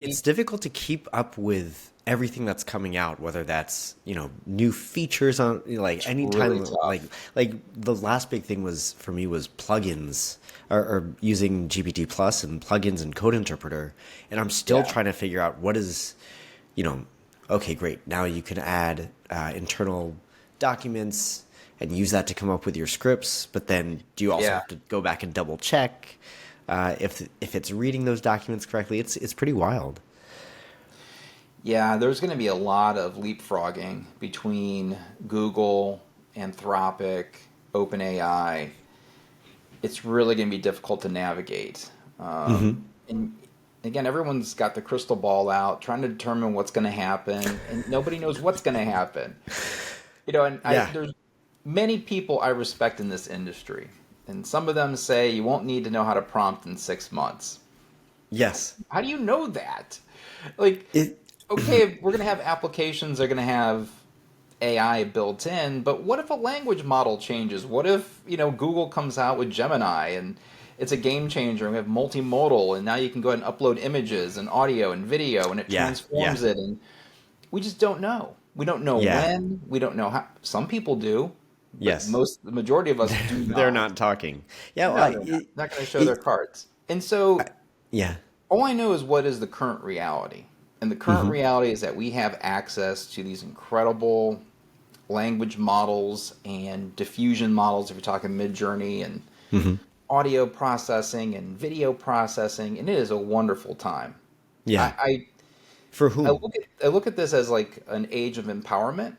It's difficult to keep up with everything that's coming out, whether that's, new features on, like It's really anytime, tough. like the last big thing was for me was plugins or using GPT plus and plugins and code interpreter. And I'm still Yeah. trying to figure out what is, you know, okay, great. Now you can add internal documents and use that to come up with your scripts. But then do you also Yeah. have to go back and double check if it's reading those documents correctly? It's pretty wild. Yeah, there's going to be a lot of leapfrogging between Google, Anthropic, OpenAI. It's really going to be difficult to navigate. And again, everyone's got the crystal ball out, trying to determine what's going to happen, and nobody knows what's going to happen. And Yeah. there's many people I respect in this industry, and some of them say you won't need to know how to prompt in 6 months. Yes. How do you know that? Like, It. okay, we're going to have applications that are going to have AI built in, but what if a language model changes? What if, Google comes out with Gemini and it's a game changer and we have multimodal and now you can go ahead and upload images and audio and video and it Yeah. Yeah. transforms it and we just don't know. We don't know Yeah. when, we don't know how. Some people do, but Yes. the majority of us do They're not. not talking. Yeah. Well, No, they're not going to show their it, cards. And so yeah. all I know is what is the current reality. And the current Hmm. reality is that we have access to these incredible language models and diffusion models, if you're talking Midjourney, and Hmm. audio processing and video processing, and it is a wonderful time. Yeah. I, For I whom? look at this as like an age of empowerment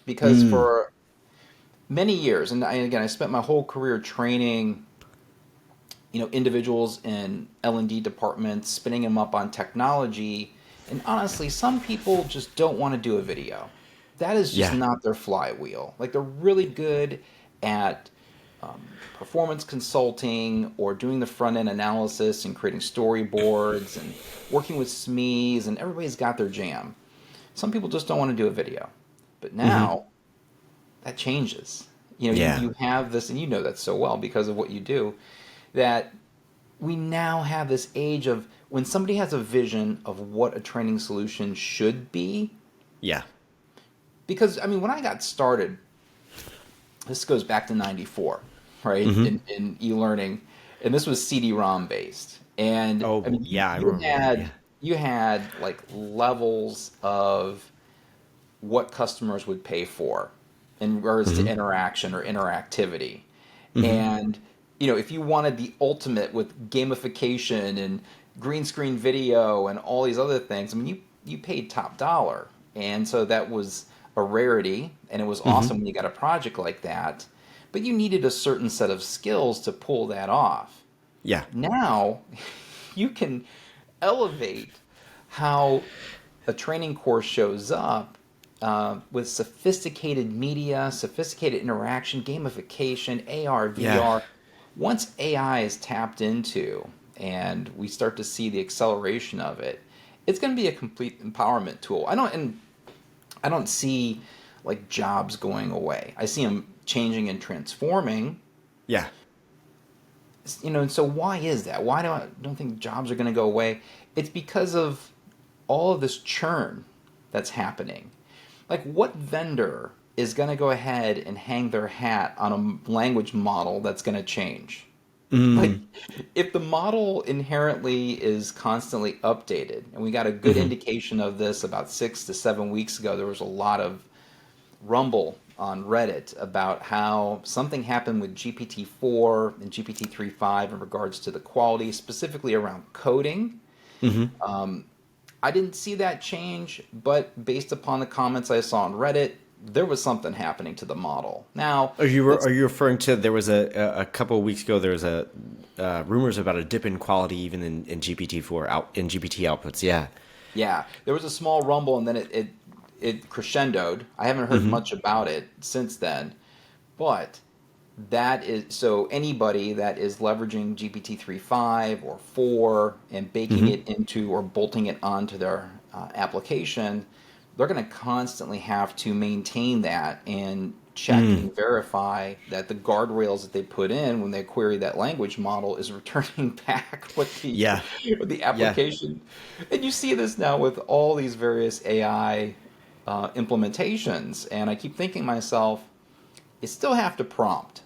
because Mm. for many years, and again, I spent my whole career training individuals in L&D departments, spinning them up on technology. And honestly, some people just don't want to do a video. That is just Yeah. not their flywheel. Like they're really good at performance consulting or doing the front end analysis and creating storyboards and working with SMEs, and everybody's got their jam. Some people just don't want to do a video. But Hmm. now that changes. Yeah. You have this, and you know that so well because of what you do, that we now have this age of when somebody has a vision of what a training solution should be. Yeah. Because, I mean, when I got started, this goes back to 94, right, Hmm. in e learning, and this was CD-ROM based. And, I Oh, mean, yeah. I remember that. Yeah. you had like levels of what customers would pay for in regards to Hmm. interaction or interactivity. Hmm. And if you wanted the ultimate with gamification and green screen video and all these other things, I mean, you paid top dollar. And so that was a rarity, and it was Hmm. awesome when you got a project like that. But you needed a certain set of skills to pull that off. Yeah. Now, you can elevate how a training course shows up with sophisticated media, sophisticated interaction, gamification, AR, Yeah. VR. Once AI is tapped into and we start to see the acceleration of it, it's going to be a complete empowerment tool. I don't see like jobs going away. I see them changing and transforming. Yeah. And so why is that? Why don't think jobs are going to go away? It's because of all of this churn that's happening. Like, what vendor is going to go ahead and hang their hat on a language model that's going to change? Like, Mm. if the model inherently is constantly updated, and we got a good Hmm. indication of this about 6 to 7 weeks ago, there was a lot of rumble on Reddit about how something happened with GPT-4 and GPT-3.5 in regards to the quality, specifically around coding. Hmm. I didn't see that change, but based upon the comments I saw on Reddit, there was something happening to the model. Now, Are let's you referring to there was a couple of weeks ago there was a rumors about a dip in quality even in GPT-4 out in GPT outputs. Yeah. yeah, there was a small rumble and then it crescendoed. I haven't heard Hmm. much about it since then, but that is so anybody that is leveraging GPT 3.5 or 4 and baking Hmm. it into or bolting it onto their application, they're going to constantly have to maintain that and check and verify that the guardrails that they put in when they query that language model is returning back Yeah. what the Yeah. application. And you see this now with all these various AI implementations, and I keep thinking to myself, you still have to prompt.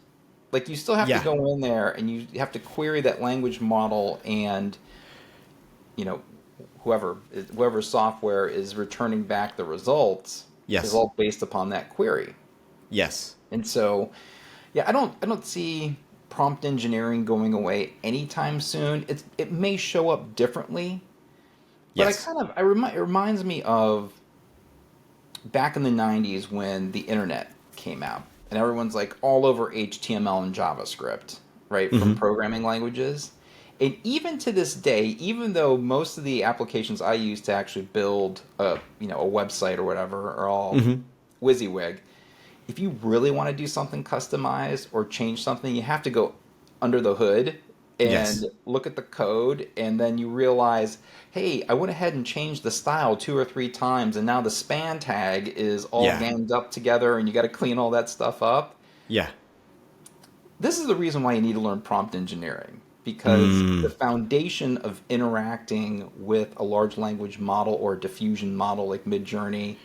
Like you still have to Yeah. go in there and you have to query that language model, and you know whoever software is returning back the results is Yes. all based upon that query. Yes. And so, yeah, I don't see prompt engineering going away anytime soon. It may show up differently, but Yes. it reminds me of back in the 90s when the internet came out and everyone's like all over HTML and JavaScript, right, from Hmm. programming languages. And even to this day, even though most of the applications I use to actually build a website or whatever are all Hmm. WYSIWYG, if you really want to do something customized or change something, you have to go under the hood and Yes. look at the code, and then you realize, hey, I went ahead and changed the style 2 or 3 times, and now the span tag is all Yeah. ganged up together, and you got to clean all that stuff up. Yeah. This is the reason why you need to learn prompt engineering, because the Mm. foundation of interacting with a large language model or a diffusion model like Midjourney,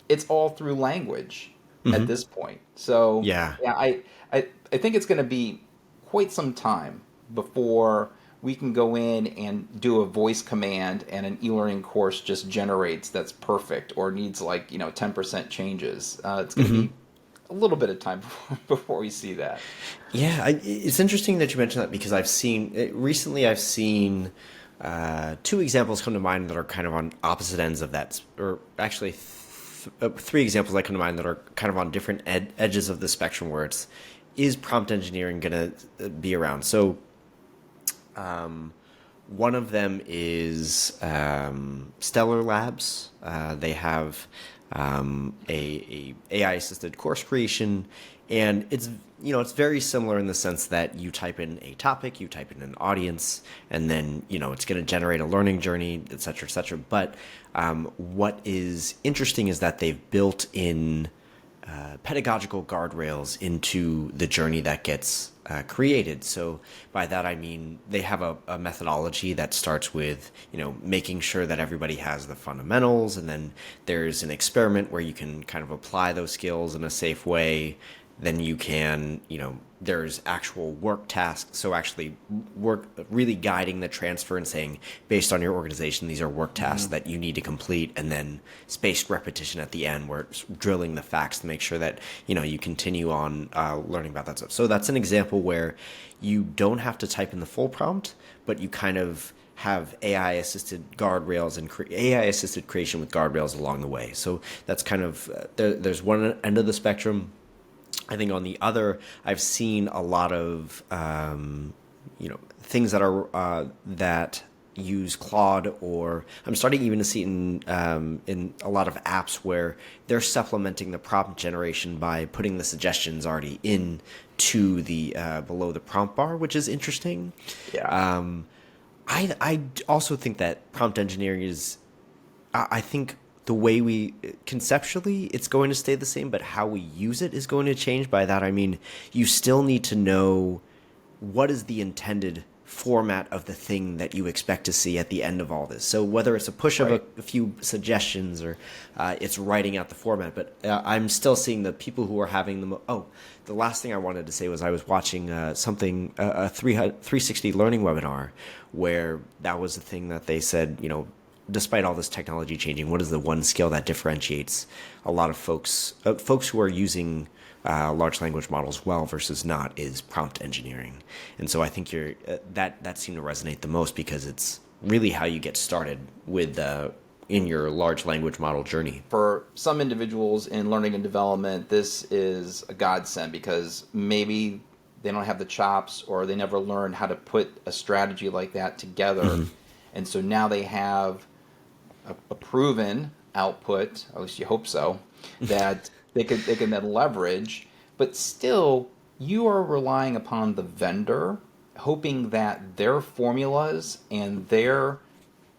it's all through language at Hmm. this point. So Yeah. yeah, I think it's going to be quite some time before we can go in and do a voice command and an e-learning course just generates that's perfect or needs like 10% changes. It's going to Hmm. be a little bit of time before we see that. Yeah, it's interesting that you mentioned that because recently. I've seen two examples come to mind that are kind of on opposite ends of that, or actually three examples that come to mind that are kind of on different edges of the spectrum. Where it's is prompt engineering going to be around? So one of them is Stellar Labs. They have a AI assisted course creation, and it's very similar in the sense that you type in a topic, you type in an audience, and then it's going to generate a learning journey, et cetera, et cetera. But what is interesting is that they've built in pedagogical guardrails into the journey that gets created. So by that I mean they have a methodology that starts with making sure that everybody has the fundamentals, and then there's an experiment where you can kind of apply those skills in a safe way. Then you can there's actual work tasks, so actually work really guiding the transfer and saying, based on your organization, these are work tasks Mhm. that you need to complete, and then spaced repetition at the end where it's drilling the facts to make sure that you continue on learning about that stuff. So that's an example where you don't have to type in the full prompt, but you kind of have AI assisted guardrails and AI assisted creation with guardrails along the way. So that's kind of there's one end of the spectrum. I think on the other, I've seen a lot of things that are that use Claude, or I'm starting even to see it in a lot of apps where they're supplementing the prompt generation by putting the suggestions already in to the below the prompt bar, which is interesting. Yeah. I also think that prompt engineering is I think the way we conceptually it's going to stay the same, but how we use it is going to change. By that I mean you still need to know what is the intended format of the thing that you expect to see at the end of all this. So whether it's a push of Right. a few suggestions, or it's writing out the format, but I'm still seeing the people who are having the last thing I wanted to say was I was watching a 360 learning webinar where that was the thing that they said, despite all this technology changing, what is the one skill that differentiates a lot of folks who are using large language models well versus not, is prompt engineering. And so I think that seemed to resonate the most because it's really how you get started with in your large language model journey. For some individuals in learning and development, this is a godsend because maybe they don't have the chops or they never learned how to put a strategy like that together. And so now they have a proven output, at least you hope so, that they can then leverage. But still, you are relying upon the vendor, hoping that their formulas and their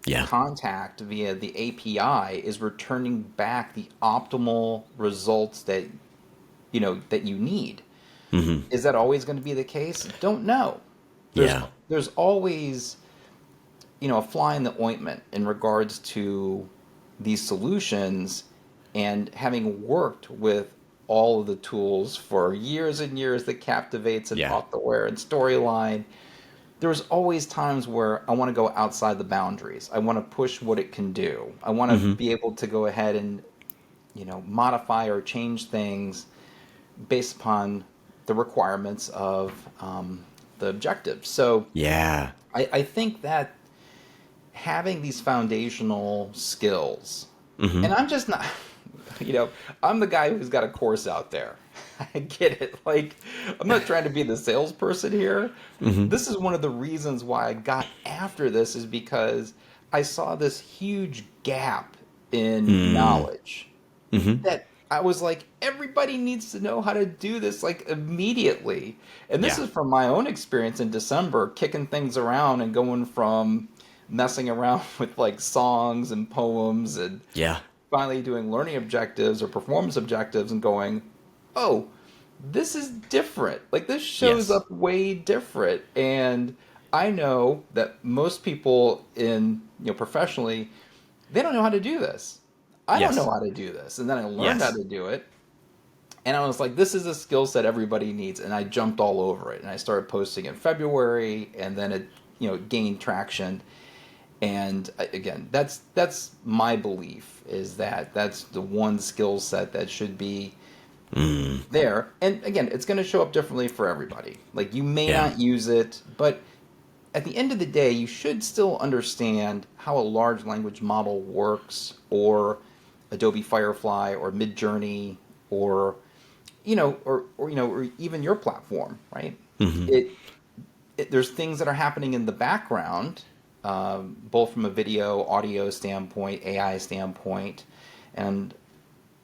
Yeah. contact via the API is returning back the optimal results that that you need. Hmm. Is that always going to be the case? Don't know. There's Yeah. there's always a fly in the ointment in regards to these solutions, and having worked with all of the tools for years and years, the Captivates and Yeah. Authorware and Storyline, there's always times where I want to go outside the boundaries. I want to push what it can do. I want to Hmm. be able to go ahead and modify or change things based upon the requirements of the objectives. So Yeah. I think that having these foundational skills, Hmm. and I'm just not, I'm the guy who's got a course out there. I get it. Like, I'm not trying to be the salesperson here. Hmm. This is one of the reasons why I got after this, is because I saw this huge gap in Mm. knowledge Hmm. that I was like, everybody needs to know how to do this like immediately. And this Yeah. is from my own experience in December, kicking things around and going from messing around with like songs and poems, and Yeah. finally doing learning objectives or performance objectives and going, oh, this is different. Like, this shows Yes. up way different. And I know that most people in, professionally, they don't know how to do this. I don't know Yes. how to do this. And then I learned how Yes. to do it. And I was like, this is a skill set everybody needs. And I jumped all over it. And I started posting in February, and then it, gained traction. And again, that's my belief, is that that's the one skill set that should be Mm. there. And again, it's going to show up differently for everybody. Like, you may Yeah. not use it, but at the end of the day, you should still understand how a large language model works, or Adobe Firefly, or Midjourney, or or even your platform, right? Hmm. It, there's things that are happening in the background, both from a video, audio standpoint, AI standpoint, and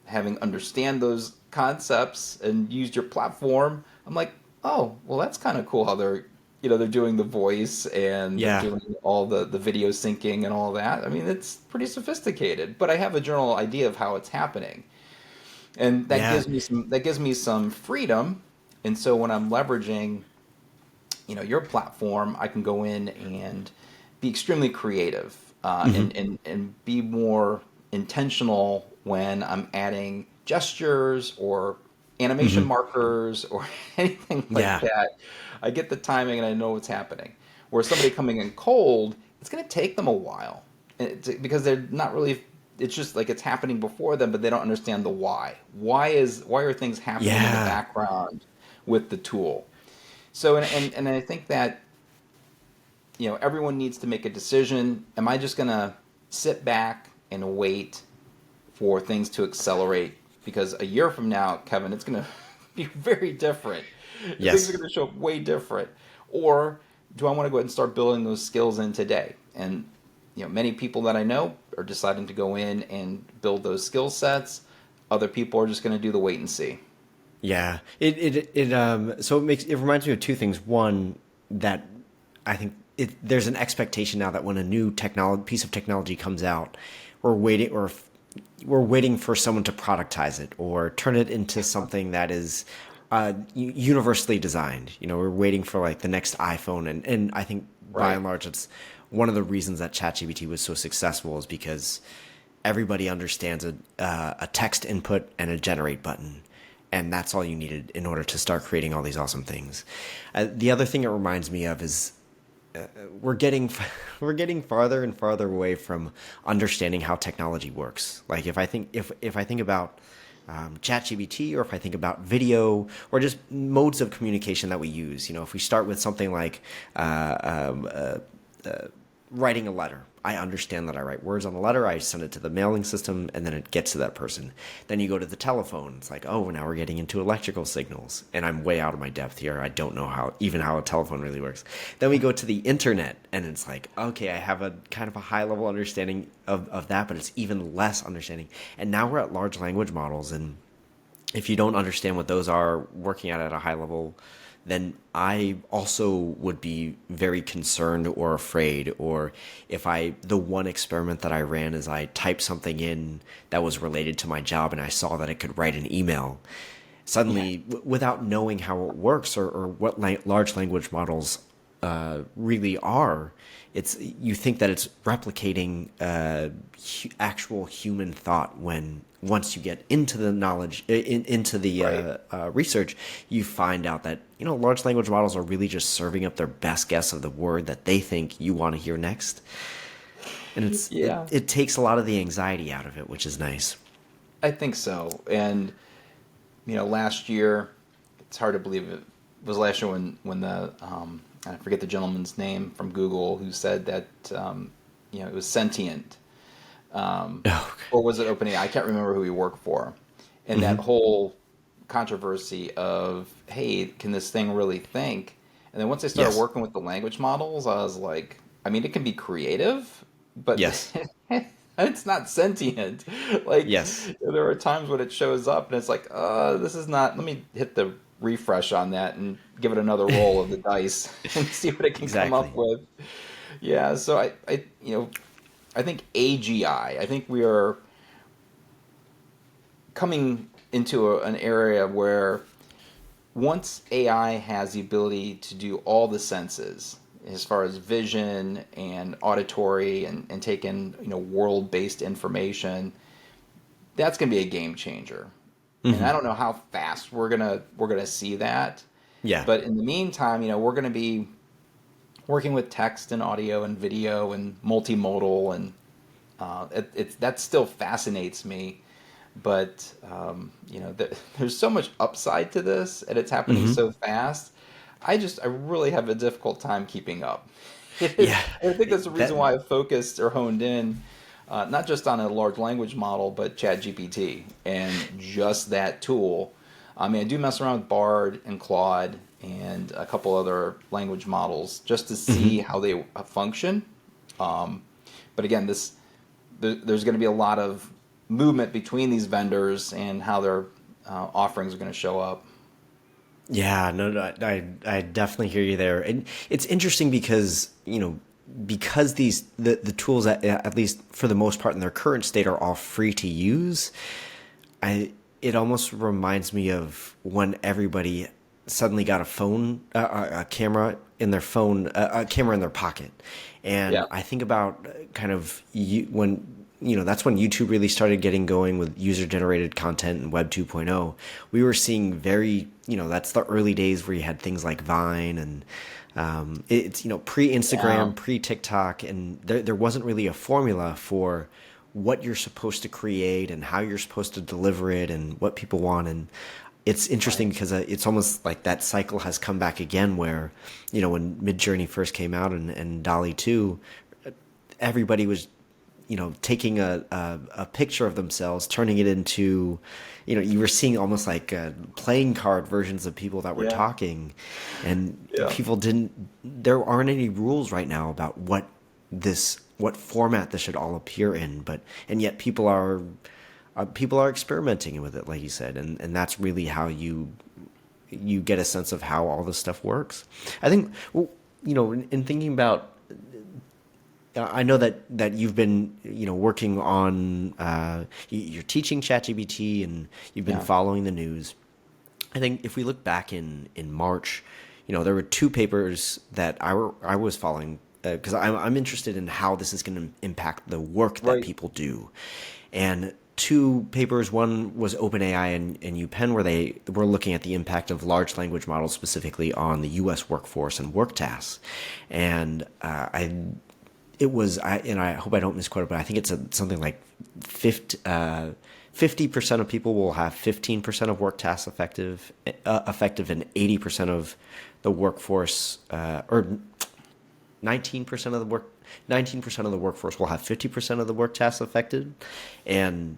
having understand those concepts and used your platform, I'm like, oh, well, that's kind of cool how they're doing the voice, and they're Yeah. doing all the video syncing and all that. I mean, it's pretty sophisticated, but I have a general idea of how it's happening, and Yeah. that gives me some freedom. And so when I'm leveraging, your platform, I can go in and be extremely creative, Hmm. and be more intentional when I'm adding gestures or animation Hmm. markers or anything like Yeah. that. I get the timing and I know what's happening. Where somebody coming in cold, it's going to take them a while, because they're not really. It's just like it's happening before them, but they don't understand the why. Why are things happening in the Yeah. background with the tool? So, and I think that everyone needs to make a decision. Am I just gonna sit back and wait for things to accelerate? Because a year from now, Kevin, it's gonna be very different. Things are Yes. gonna show up way different. Or do I want to go ahead and start building those skills in today? And many people that I know are deciding to go in and build those skill sets. Other people are just going to do the wait and see. Yeah. So it reminds me of two things. One, that I think there's an expectation now that when a new technology piece of technology comes out, we're waiting or we're waiting for someone to productize it or turn it into something that is universally designed. We're waiting for like the next iPhone, and I think by Right. and large, it's one of the reasons that ChatGPT was so successful is because everybody understands a text input and a generate button, and that's all you needed in order to start creating all these awesome things. The other thing it reminds me of is we're getting we're getting farther and farther away from understanding how technology works. Like if I think about ChatGPT, or if I think about video, or just modes of communication that we use. If we start with something like writing a letter. I understand that I write words on a letter, I send it to the mailing system, and then it gets to that person. Then you go to the telephone. It's like, oh, now we're getting into electrical signals, and I'm way out of my depth here. I don't know how a telephone really works. Then we go to the internet, and it's like, okay, I have a kind of a high level understanding of that, but it's even less understanding. And now we're at large language models, and if you don't understand what those are working at a high level, then I also would be very concerned or afraid. Or if the one experiment that I ran is I typed something in that was related to my job and I saw that it could write an email. Yeah. suddenly, without knowing how it works or what large language models really are, you think that it's replicating actual human thought when once you get into the knowledge into the Right. research, you find out that large language models are really just serving up their best guess of the word that they think you want to hear next, and Yeah. it takes a lot of the anxiety out of it, which is nice. I think so. And last year, it's hard to believe it was last year when the I forget the gentleman's name from Google who said that it was sentient, Oh, or was it OpenAI? I can't remember who he worked for, and that whole controversy of, hey, can this thing really think? And then once I started yes, working with the language models, I was like, I mean, it can be creative, but yes, it's not sentient. Like, yes, there are times when it shows up and it's like, this is not, let me hit the refresh on that and give it another roll of the dice and see what it can come up exactly. with. Yeah, so I think AGI, I think we are coming into an area where once AI has the ability to do all the senses, as far as vision and auditory and take in world-based information, that's going to be a game changer. And I don't know how fast we're gonna see that, Yeah. but in the meantime, we're going to be working with text and audio and video and multimodal, and that still fascinates me. But there's so much upside to this, and it's happening hmm so fast. I really have a difficult time keeping up. Yeah. I think that's the reason That why I've focused or honed in, not just on a large language model, but ChatGPT and just that tool. I mean, I do mess around with Bard and Claude and a couple other language models just to see how they function. Um, but again, there's going to be a lot of movement between these vendors and how their offerings are going to show up. Yeah, no, no, I definitely hear you there, and it's interesting because because the tools at least for the most part in their current state are all free to use. I It almost reminds me of when everybody suddenly got a phone, a camera in their phone, a camera in their pocket, and Yeah. I think about kind of when that's when YouTube really started getting going with user generated content and Web 2.0. We were seeing that's the early days where you had things like Vine and it's pre Yeah. Instagram, pre TikTok, and there wasn't really a formula for what you're supposed to create and how you're supposed to deliver it and what people want. And it's interesting Right. because it's almost like that cycle has come back again where when Midjourney first came out and Dolly 2, everybody was taking a picture of themselves, turning it into, you were seeing almost like playing card versions of people that were Yeah. talking, and Yeah. people didn't. There aren't any rules right now about what format this should all appear in, and yet people are experimenting with it, like you said, and that's really how you get a sense of how all this stuff works. I think, well, in thinking about I know that you've been working on you're teaching ChatGPT and you've been Yeah. following the news. I think if we look back in March, there were two papers that I was following because I'm interested in how this is going to impact the work that Right. people do, and two papers. One was OpenAI and UPenn, where they were looking at the impact of large language models specifically on the U.S. workforce and work tasks, and I hope I don't misquote it, but I think it's something like 50% of people will have 15% of work tasks effective, and 80% of the workforce, or 19% of the work, 19% of the workforce will have 50% of the work tasks affected, and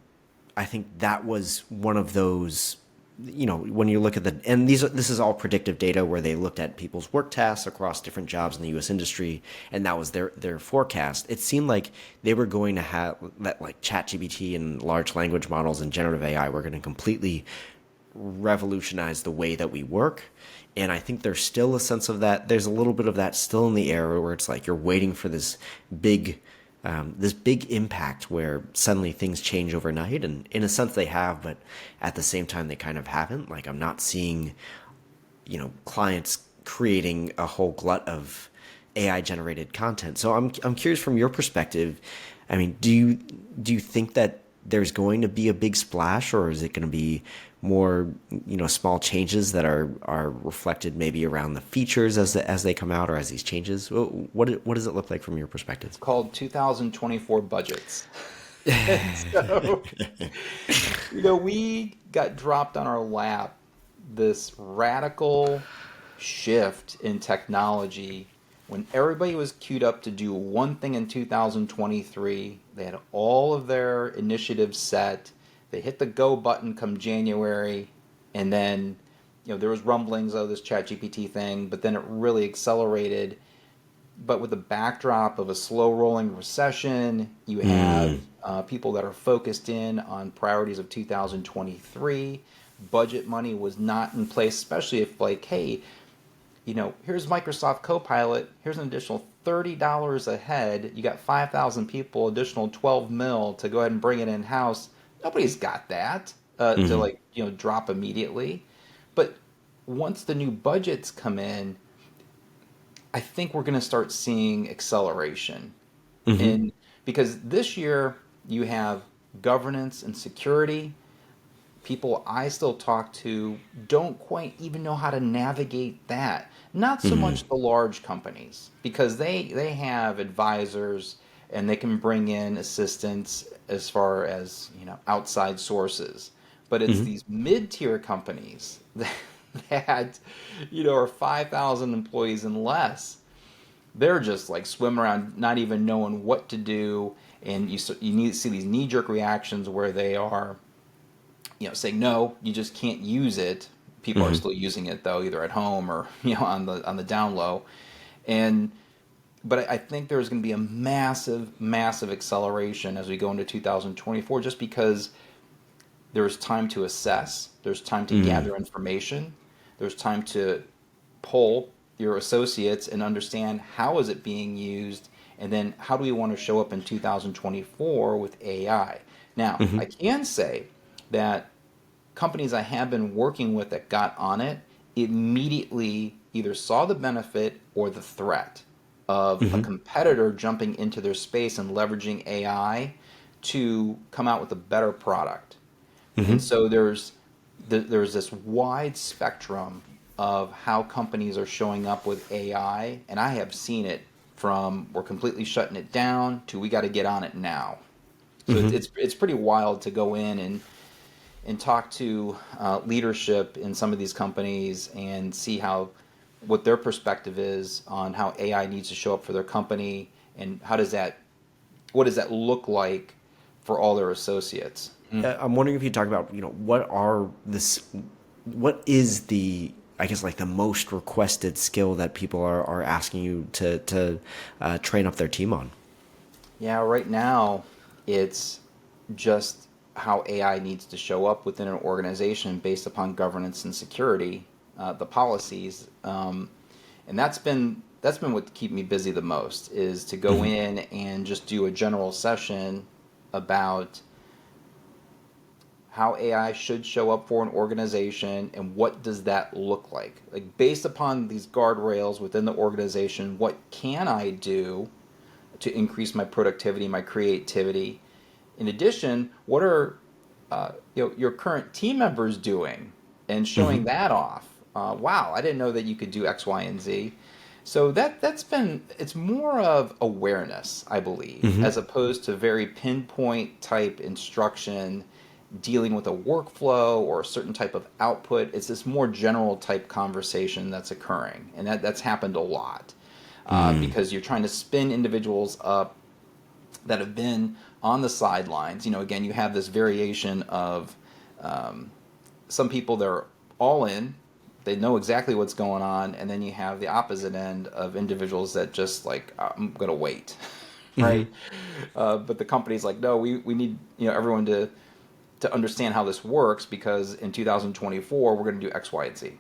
I think that was one of those. When you look at this is all predictive data where they looked at people's work tasks across different jobs in the U.S. industry, and that was their forecast. It seemed like they were going to have that, like ChatGPT and large language models and generative AI were going to completely revolutionize the way that we work. And I think there's still a sense of that. There's a little bit of that still in the air where it's like you're waiting for this big this big impact where suddenly things change overnight, and in a sense they have, but at the same time they kind of haven't. Like I'm not seeing, clients creating a whole glut of AI generated content. So I'm curious from your perspective. I mean, do you think that there's going to be a big splash, or is it going to be more, small changes that are reflected maybe around the features as they come out, or as these changes? What does it look like from your perspective? It's called 2024 budgets. So, we got dropped on our lap this radical shift in technology when everybody was queued up to do one thing in 2023. They had all of their initiatives set. They hit the go button come January, and then there was rumblings of this ChatGPT thing, but then it really accelerated. But with the backdrop of a slow rolling recession, you have people that are focused in on priorities of 2023. Budget money was not in place, especially if, like, hey, here's Microsoft Copilot, here's an additional $30 a head. You got 5,000 people, additional 12 mil to go ahead and bring it in house. Nobody's got that to drop immediately. But once the new budgets come in, I think we're going to start seeing acceleration. And because this year you have governance and security. People I still talk to don't quite even know how to navigate that. Not so much the large companies, because they have advisors and they can bring in assistance as far as outside sources. But it's these mid-tier companies that are 5,000 employees and less. They're just like swimming around, not even knowing what to do, and you need to see these knee-jerk reactions where they are, saying no, you just can't use it. People are still using it though, either at home or on the down low, but I think there's going to be a massive acceleration as we go into 2024, just because there's time to assess, there's time to gather information, there's time to poll your associates and understand how is it being used, and then how do we want to show up in 2024 with AI. Now, I can say that companies I have been working with that got on it immediately either saw the benefit or the threat of a competitor jumping into their space and leveraging AI to come out with a better product. And so there's this wide spectrum of how companies are showing up with AI, and I have seen it from we're completely shutting it down to we got to get on it now. So it's pretty wild to go in and talk to leadership in some of these companies and see what their perspective is on how AI needs to show up for their company, and what does that look like for all their associates. I'm wondering if you talk about, what is the, I guess, like the most requested skill that people are asking you to train up their team on? Yeah, right now it's just how AI needs to show up within an organization based upon governance and security, the policies, and that's been what keep me busy the most, is to go in and just do a general session about how AI should show up for an organization and what does that look like. Like, based upon these guardrails within the organization, what can I do to increase my productivity, my creativity? In addition, what are your current team members doing, and showing that off? Wow, I didn't know that you could do X, Y, and Z. So it's more of awareness, I believe, as opposed to very pinpoint type instruction dealing with a workflow or a certain type of output. It's this more general type conversation that's occurring, and that's happened a lot because you're trying to spin individuals up that have been on the sidelines. Again, you have this variation of some people that are all in, they know exactly what's going on, and then you have the opposite end of individuals that just like, I'm gonna wait, right? But the company's like, no, we need everyone to understand how this works, because in 2024 we're going to do X, Y, and Z.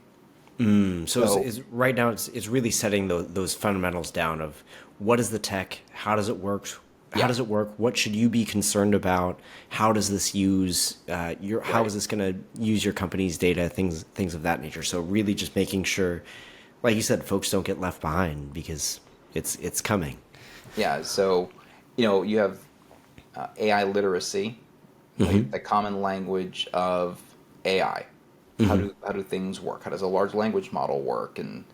So right now it's really setting those fundamentals down of what is the tech, how does it work, how Yeah, does it work? What should you be concerned about? How does this use how right. is this going to use your company's data? Things of that nature. So really, just making sure, like you said, folks don't get left behind because it's coming. Yeah, so you have AI literacy, the common language of AI. How do things work? How does a large language model work? And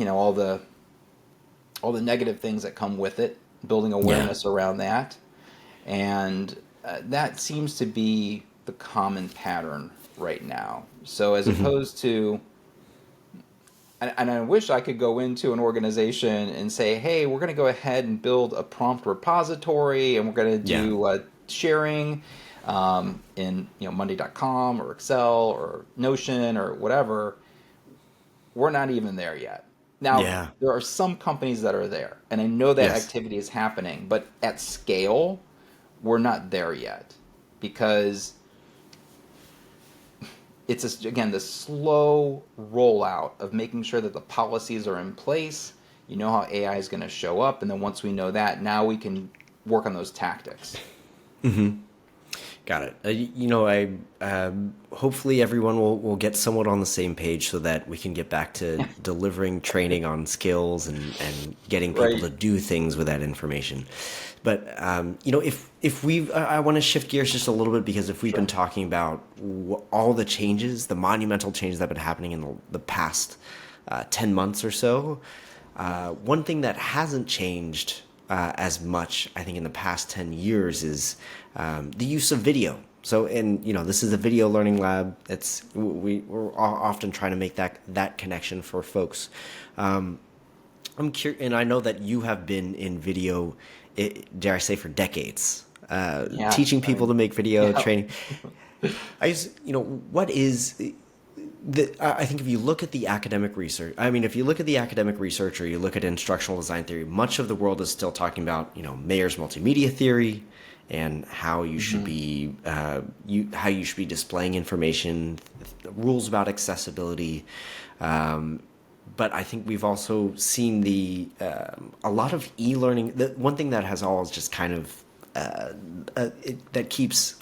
all the negative things that come with it, building Yeah. awareness around that, and that seems to be the common pattern right now. So as opposed to, and I wish I could go into an organization and say, hey, we're going to go ahead and build a prompt repository, and we're going to Yeah. do sharing in Monday.com or Excel or Notion or whatever. We're not even there yet. Now, Yeah. there are some companies that are there, and I know that Yes. activity is happening, but at scale, we're not there yet because it's just, again, the slow rollout of making sure that the policies are in place. You know how AI is going to show up, and then once we know that, now we can work on those tactics. Got it. I hopefully everyone will get somewhat on the same page so that we can get back to delivering training on skills and getting people Right. to do things with that information. But if we, I want to shift gears just a little bit because if we've been Sure. talking about all the changes, the monumental changes that have been happening in the past 10 months or so, one thing that hasn't changed as much, I think, in the past 10 years is the use of video. So, and this is a video learning lab. We're often trying to make that connection for folks. I'm curious, and I know that you have been in video, dare I say, for decades, Yeah. teaching I people to mean, make video, yeah. training. What is I think if you look at the academic research, I mean, if you look at the academic research or you look at instructional design theory, much of the world is still talking about, Mayer's multimedia theory and how you should Mhm. be, how you should be displaying information, rules about accessibility. But I think we've also seen a lot of e-learning. The one thing that has always just kind of that keeps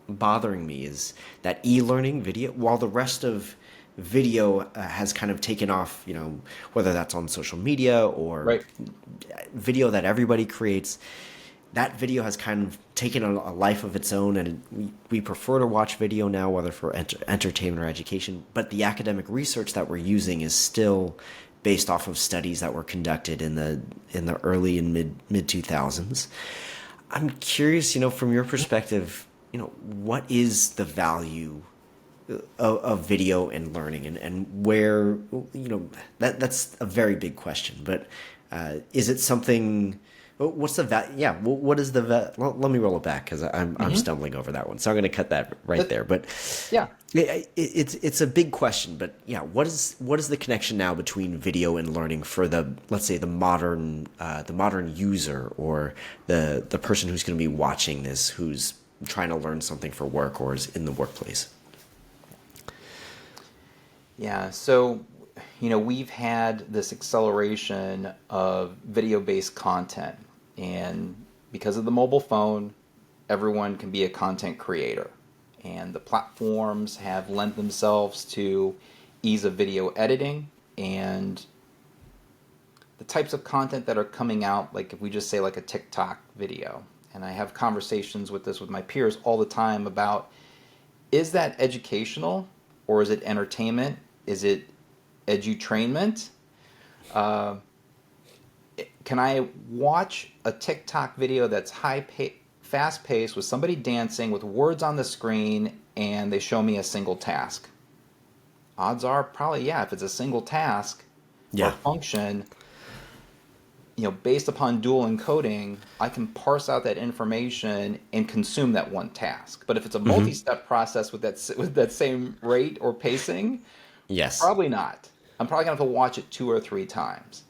bothering me is that e-learning video, while the rest of video has kind of taken off, whether that's on social media or Right. video that everybody creates, that video has kind of taken a life of its own, and we prefer to watch video now, whether for entertainment or education. But the academic research that we're using is still based off of studies that were conducted in the early and mid 2000s. I'm curious, from your perspective, what is the value of video and learning, and where, that's a very big question, but is it something, what's the value? Yeah, what is let me roll it back because I'm Hmm. stumbling over that one, so I'm going to cut that right there. But Yeah. it's a big question, but yeah, what is the connection now between video and learning for let's say the modern user, or the person who's going to be watching this, who's trying to learn something for work or is in the workplace? Yeah, so we've had this acceleration of video-based content, and because of the mobile phone, everyone can be a content creator, and the platforms have lent themselves to ease of video editing and the types of content that are coming out. Like if we just say like a TikTok video, and I have conversations with my peers all the time about, is that educational or is it entertainment? Is it edutainment? Uh, can I watch a TikTok video that's fast paced with somebody dancing with words on the screen and they show me a single task? Odds are probably yeah. If it's a single task or Yeah. function, based upon dual encoding, I can parse out that information and consume that one task. But if it's a multi-step process with that same rate or pacing, Yes. probably not. I'm probably gonna have to watch it 2 or 3 times.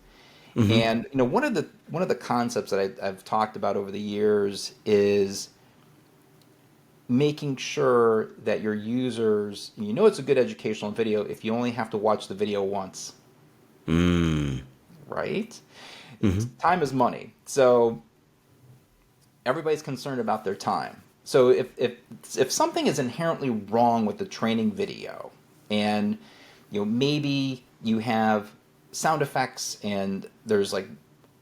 And one of the concepts that I've talked about over the years is making sure that your users, it's a good educational video if you only have to watch the video once, right? Time is money. So everybody's concerned about their time. So if something is inherently wrong with the training video, and maybe you have sound effects and there's like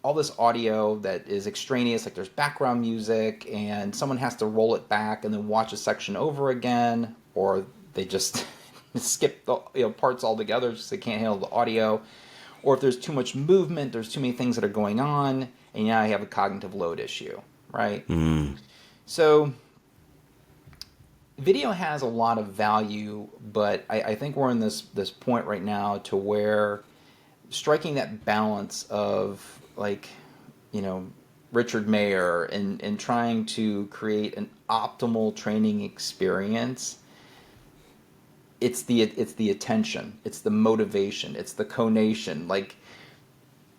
all this audio that is extraneous, like there's background music, and someone has to roll it back and then watch a section over again, or they just skip the parts altogether because they can't handle the audio, or if there's too much movement, there's too many things that are going on, and now you have a cognitive load issue, right? So video has a lot of value, but I think we're in this point right now to where striking that balance of like, Richard Mayer and trying to create an optimal training experience. It's the attention, it's the motivation, it's the conation. Like,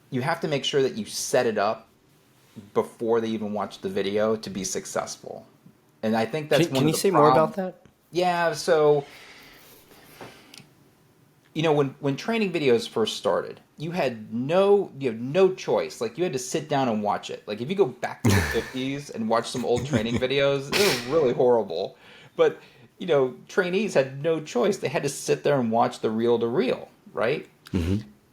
you have to make sure that you set it up before they even watch the video to be successful. And I think that's Can you say more about that? Yeah, so when training videos first started, you had no choice. Like, you had to sit down and watch it. Like, if you go back to the 50s and watch some old training videos, they were really horrible. But trainees had no choice. They had to sit there and watch the reel to reel, right?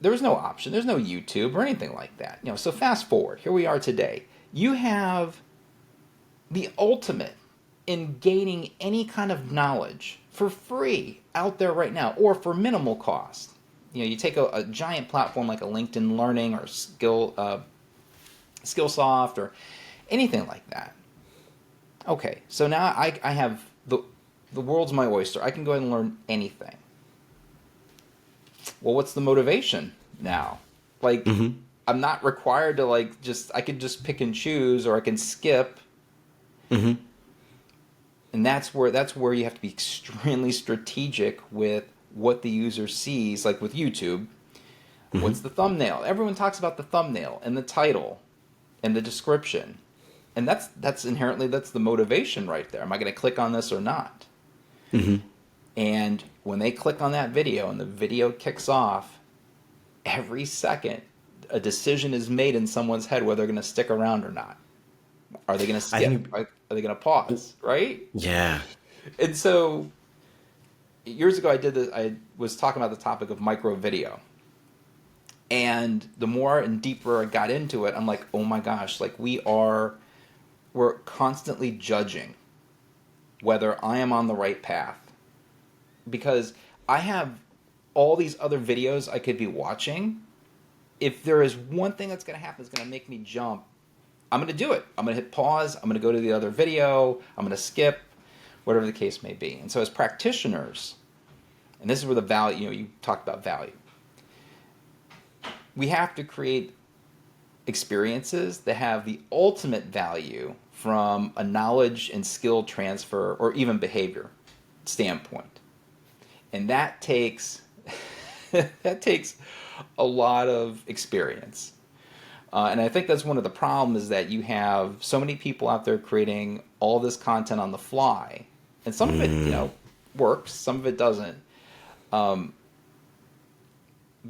There was no option. There's no YouTube or anything like that. So fast forward, here we are today. You have the ultimate in gaining any kind of knowledge for free out there right now, or for minimal cost. You take a giant platform like a LinkedIn Learning or Skillsoft or anything like that. Okay, so now I have the world's my oyster. I can go ahead and learn anything. Well, what's the motivation now? Like, I'm not required to I could just pick and choose, or I can skip. And that's where you have to be extremely strategic with what the user sees. Like with YouTube, what's the thumbnail? Everyone talks about the thumbnail and the title and the description. And that's inherently the motivation right there. Am I going to click on this or not? And when they click on that video and the video kicks off, every second a decision is made in someone's head whether they're going to stick around or not. Are they going to skip? Are they going to pause? Right? Yeah. And so years ago I did this. I was talking about the topic of micro video. And the more and deeper I got into it, I'm like, oh my gosh, like we're constantly judging whether I am on the right path. Because I have all these other videos I could be watching. If there is one thing that's going to happen that's going to make me jump, I'm going to do it. I'm going to hit pause. I'm going to go to the other video. I'm going to skip, whatever the case may be. And so as practitioners, and this is where the value, you talked about value. We have to create experiences that have the ultimate value from a knowledge and skill transfer or even behavior standpoint. And that takes a lot of experience. And I think that's one of the problems, is that you have so many people out there creating all this content on the fly. And some of it, works, some of it doesn't. But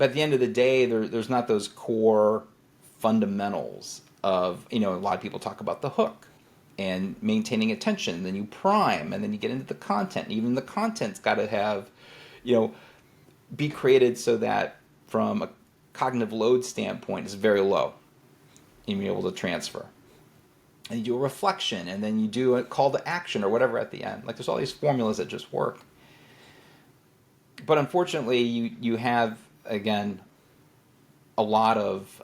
at the end of the day, there's not those core fundamentals of, a lot of people talk about the hook and maintaining attention. Then you prime, and then you get into the content. Even the content's got to have, be created so that from a cognitive load standpoint is very low and be able to transfer. And you do a reflection, and then you do a call to action or whatever at the end. Like, there's all these formulas that just work. But unfortunately, you have, again, a lot of,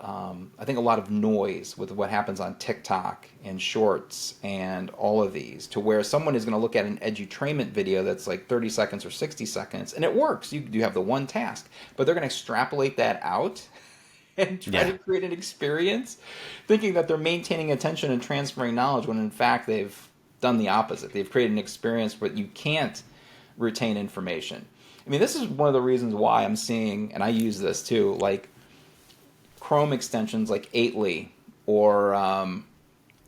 I think a lot of noise with what happens on TikTok and Shorts and all of these, to where someone is going to look at an edutainment video that's like 30 seconds or 60 seconds, and it works. You have the one task, but they're going to extrapolate that out and try to create an experience, thinking that they're maintaining attention and transferring knowledge, when in fact they've done the opposite. They've created an experience where you can't retain information. I mean, this is one of the reasons why I'm seeing, and I use this too, like Chrome extensions like 8ly or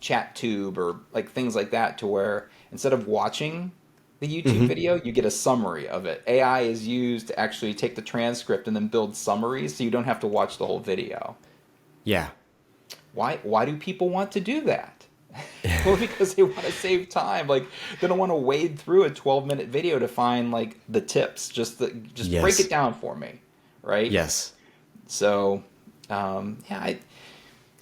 ChatTube or like things like that, to where instead of watching the YouTube video, you get a summary of it. AI is used to actually take the transcript and then build summaries, so you don't have to watch the whole video. Yeah. Why do people want to do that? Well, because they want to save time. Like they don't want to wade through a 12-minute video to find like the tips. Just break it Yes. down for me, right? Yes. So, yeah,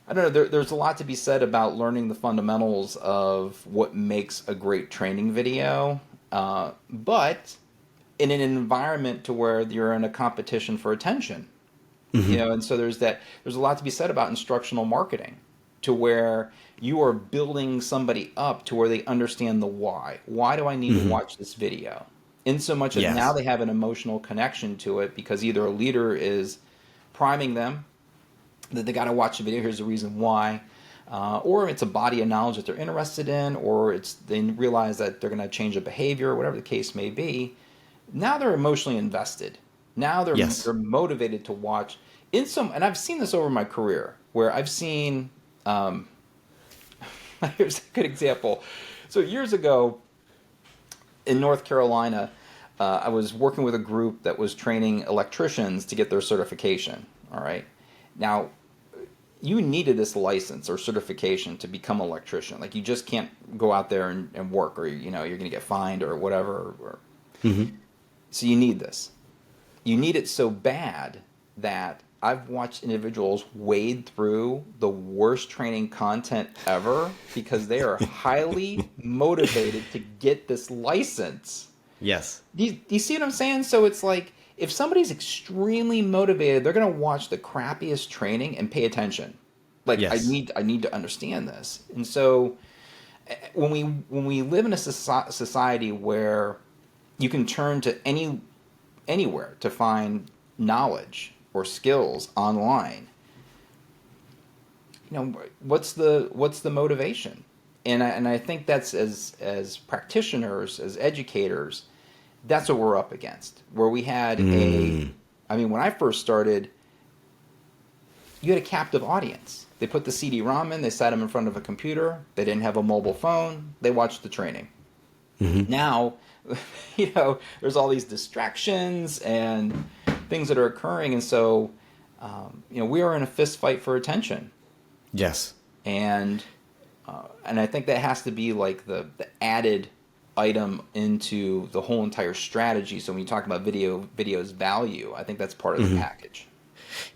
I don't know. There's a lot to be said about learning the fundamentals of what makes a great training video, but in an environment to where you're in a competition for attention, and so there's a lot to be said about instructional marketing, to where you are building somebody up to where they understand the why. Why do I need to watch this video? In so much as now Yes. they have an emotional connection to it because either a leader is priming them that they got to watch the video. Here's the reason why. Or it's a body of knowledge that they're interested in, or it's they realize that they're going to change a behavior, whatever the case may be. Now they're emotionally invested. Now they're Yes. motivated to watch. And I've seen this over my career where I've seen. Here's a good example. So years ago in North Carolina, I was working with a group that was training electricians to get their certification. All right. Now, you needed this license or certification to become an electrician. Like you just can't go out there and work, or you're going to get fined or whatever. So you need this. You need it so bad that I've watched individuals wade through the worst training content ever because they are highly motivated to get this license. Yes. Do you see what I'm saying? So it's like if somebody's extremely motivated, they're going to watch the crappiest training and pay attention. Like Yes. I need to understand this. And so when we live in a society where you can turn to anywhere to find knowledge or skills online, what's the motivation? And I think that's as practitioners, as educators, that's what we're up against. Where we had I mean, when I first started, you had a captive audience. They put the CD-ROM in, they sat them in front of a computer, they didn't have a mobile phone, they watched the training. Now, there's all these distractions and things that are occurring, and so, we are in a fist fight for attention. Yes. And I think that has to be like the added item into the whole entire strategy. So when you talk about video's value, I think that's part of the package.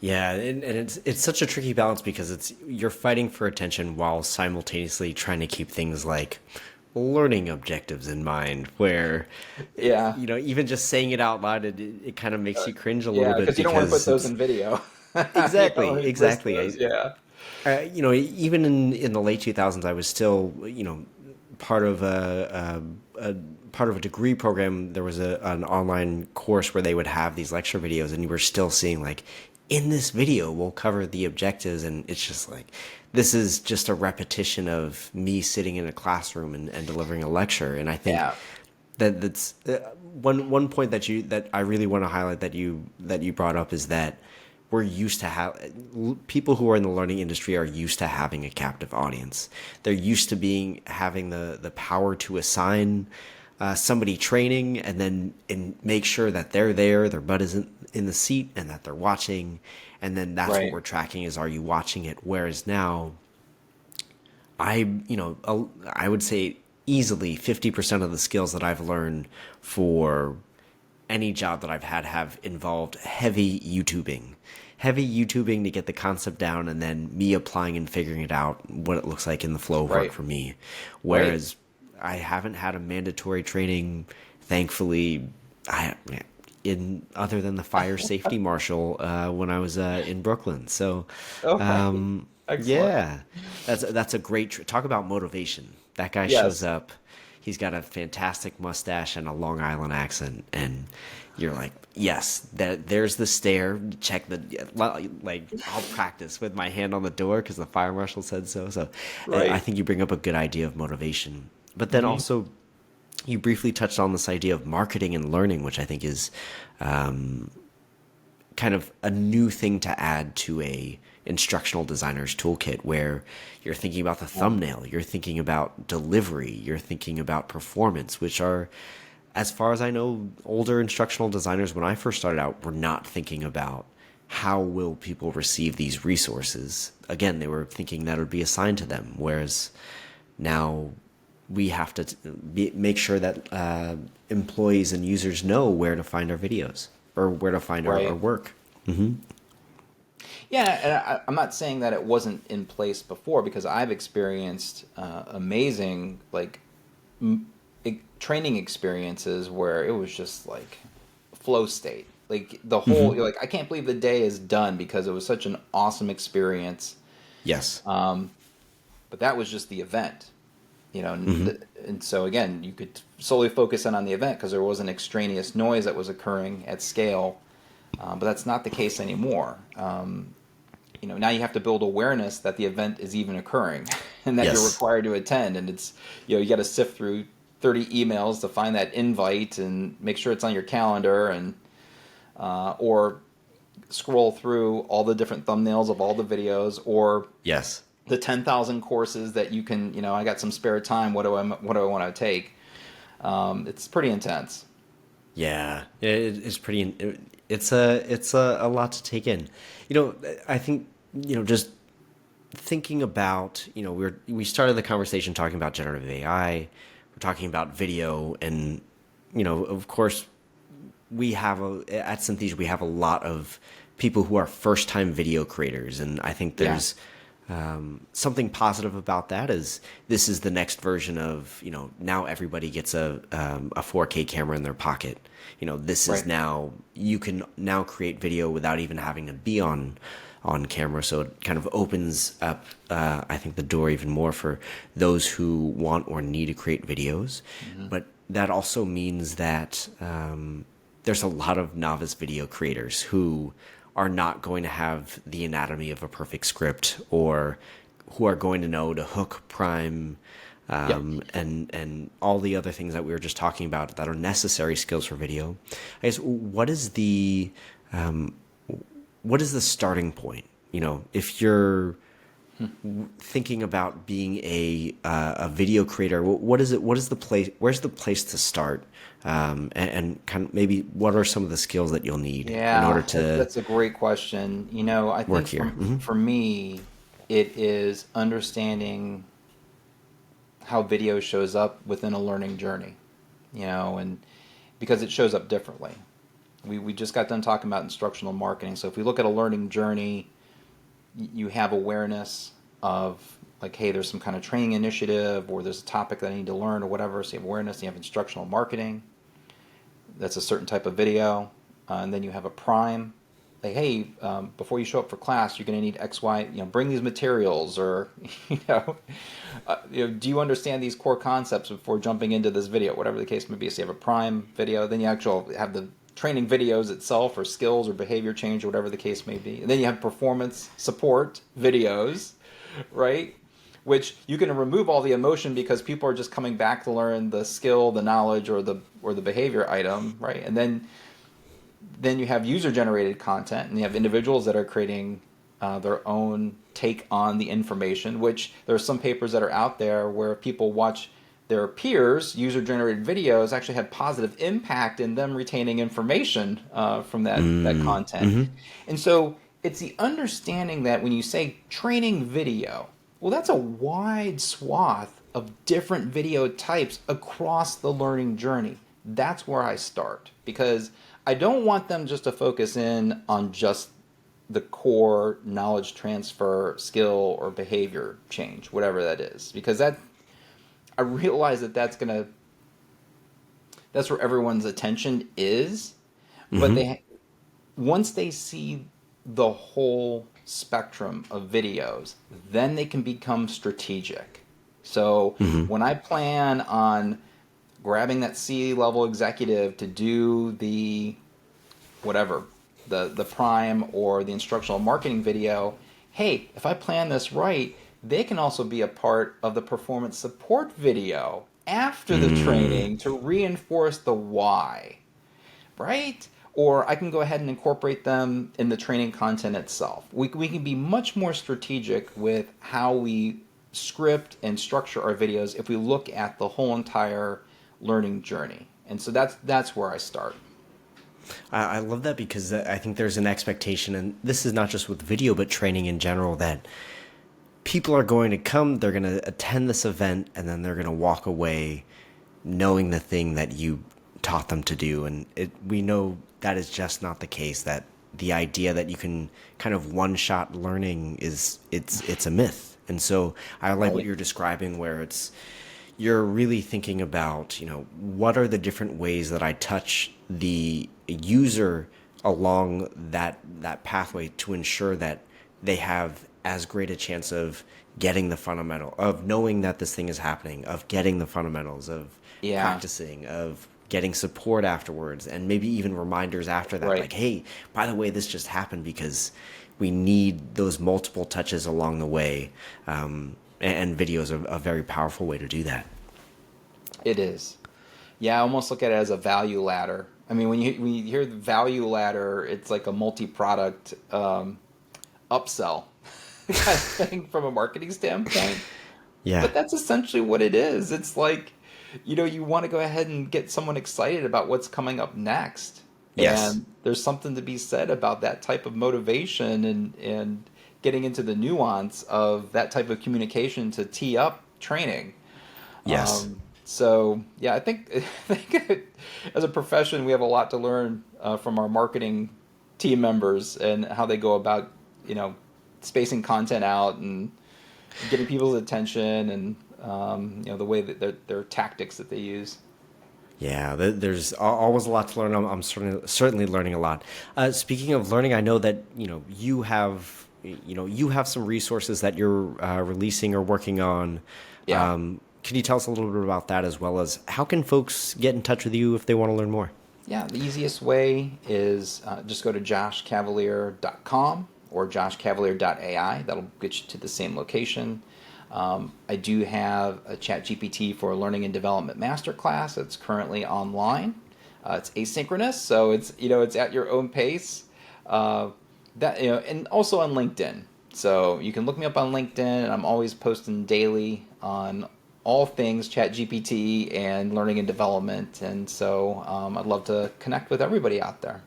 Yeah, and it's such a tricky balance because you're fighting for attention while simultaneously trying to keep things like learning objectives in mind. Where, Yeah, even just saying it out loud, it kind of makes you cringe a little yeah, bit because you don't want to put because those it's in video. List exactly. those, yeah. Even in the late 2000s, I was still, part of a part of a degree program. There was an online course where they would have these lecture videos, and you were still seeing like, in this video, we'll cover the objectives, and it's just like, this is just a repetition of me sitting in a classroom and delivering a lecture. And I think Yeah. that's one point that I really want to highlight that you brought up is that we're used to people who are in the learning industry are used to having a captive audience. They're used to having the power to assign somebody training and make sure that they're there, their butt isn't in the seat, and that they're watching. And then that's what Right. we're tracking is, are you watching it? Whereas now, I would say easily 50% of the skills that I've learned for any job that I've had have involved heavy YouTubing to get the concept down, and then me applying and figuring it out what it looks like in the flow of work Right. for me. Right. Whereas I haven't had a mandatory training, thankfully, in other than the fire safety marshal when I was in Brooklyn. So, Oh, right. Excellent. yeah, that's a great talk about motivation. That guy shows Yes. up. He's got a fantastic mustache and a Long Island accent, and you're like, yes, there's the stair. Check like I'll practice with my hand on the door because the fire marshal said so. So I Right. think you bring up a good idea of motivation, but then also you briefly touched on this idea of marketing and learning, which I think is kind of a new thing to add to a instructional designer's toolkit, where you're thinking about the thumbnail, you're thinking about delivery, you're thinking about performance, which are, as far as I know, older instructional designers when I first started out were not thinking about how will people receive these resources? Again, they were thinking that it would be assigned to them, whereas now we have to make sure that employees and users know where to find our videos or where to find our Right. work. Yeah, and I'm not saying that it wasn't in place before, because I've experienced amazing training experiences where it was just like flow state. Like the whole, you're like, I can't believe the day is done because it was such an awesome experience. Yes. But that was just the event, and so again, you could solely focus in on the event because there wasn't extraneous noise that was occurring at scale. But that's not the case anymore. Now you have to build awareness that the event is even occurring and that you're Yes. required to attend. And it's, you got to sift through 30 emails to find that invite and make sure it's on your calendar, and or scroll through all the different thumbnails of all the videos, or Yes. the 10,000 courses that you can, I got some spare time. What do I want to take? It's pretty intense. Yeah, it's pretty. It's a lot to take in. I think just thinking about we started the conversation talking about generative AI. We're talking about video, and of course we have at Synthesia we have a lot of people who are first time video creators, and I think Yeah. there's something positive about that is this is the next version of now everybody gets a 4K camera in their pocket. This is Right. now you can now create video without even having to be on camera. So it kind of opens up, I think, the door even more for those who want or need to create videos. Hmm. But that also means that there's a lot of novice video creators who are not going to have the anatomy of a perfect script, or who are going to know to hook, prime, Yep. and all the other things that we were just talking about that are necessary skills for video. I guess what is the starting point? If you're thinking about being a video creator, what is it? What is the place? Where's the place to start? And kind of maybe what are some of the skills that you'll need in order Yeah, to that's a great question. I work think here? for me, it is understanding how video shows up within a learning journey, and because it shows up differently. We just got done talking about instructional marketing. So if we look at a learning journey, you have awareness of, like, hey, there's some kind of training initiative, or there's a topic that I need to learn, or whatever. So you have awareness, you have instructional marketing. That's a certain type of video. And then you have a prime. Like, hey, before you show up for class, you're going to need X, Y, bring these materials, or, do you understand these core concepts before jumping into this video, whatever the case may be. So you have a prime video, then you actually have the training videos itself, or skills or behavior change, or whatever the case may be. And then you have performance support videos, right? Which you can remove all the emotion because people are just coming back to learn the skill, the knowledge, or the behavior item, right? And then you have user generated content, and you have individuals that are creating their own take on the information, which there are some papers that are out there where people watch their peers user generated videos actually had positive impact in them retaining information from that content. And so it's the understanding that when you say training video, well, that's a wide swath of different video types across the learning journey. That's where I start, because I don't want them just to focus in on just the core knowledge transfer skill or behavior change, whatever that is, because I realize that's where everyone's attention is, but once they see the whole spectrum of videos, then they can become strategic. So when I plan on grabbing that C-level executive to do the whatever, the prime or the instructional marketing video, hey, if I plan this right, they can also be a part of the performance support video after the training to reinforce the why, right? Or I can go ahead and incorporate them in the training content itself. We can be much more strategic with how we script and structure our videos if we look at the whole entire learning journey. And so that's where I start. I love that because I think there's an expectation, and this is not just with video, but training in general, that people are going to come, they're going to attend this event, and then they're going to walk away knowing the thing that you taught them to do. And we know that is just not the case, that the idea that you can kind of one-shot learning it's a myth. And so I like what Right. you're describing, where you're really thinking about, what are the different ways that I touch the user along that pathway to ensure that they have as great a chance of getting the fundamental, of knowing that this thing is happening, of getting the fundamentals, of Yeah. practicing, of getting support afterwards, and maybe even reminders after that, Right. like, hey, by the way, this just happened, because we need those multiple touches along the way. And video is a very powerful way to do that. It is. Yeah, I almost look at it as a value ladder. I mean, when you hear the value ladder, it's like a multi-product upsell kind of thing from a marketing standpoint. Yeah. But that's essentially what it is. It's like, you want to go ahead and get someone excited about what's coming up next. Yes. And there's something to be said about that type of motivation and getting into the nuance of that type of communication to tee up training. Yes. So yeah, I think as a profession we have a lot to learn from our marketing team members and how they go about you know spacing content out and getting people's attention and the way that their tactics that they use. Yeah, there's always a lot to learn. I'm certainly learning a lot. Speaking of learning, I know that you have some resources that you're releasing or working on. Yeah. Can you tell us a little bit about that, as well as how can folks get in touch with you if they want to learn more? Yeah, the easiest way is just go to joshcavalier.com or joshcavalier.ai. That'll get you to the same location. I do have a ChatGPT for Learning and Development Masterclass that's currently online. It's asynchronous, so it's at your own pace. And also on LinkedIn. So you can look me up on LinkedIn, and I'm always posting daily on all things ChatGPT and learning and development. And so I'd love to connect with everybody out there.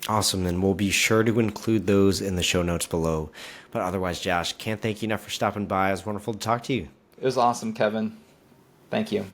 Awesome, and we'll be sure to include those in the show notes below. But otherwise, Josh, can't thank you enough for stopping by. It was wonderful to talk to you. It was awesome, Kevin. Thank you.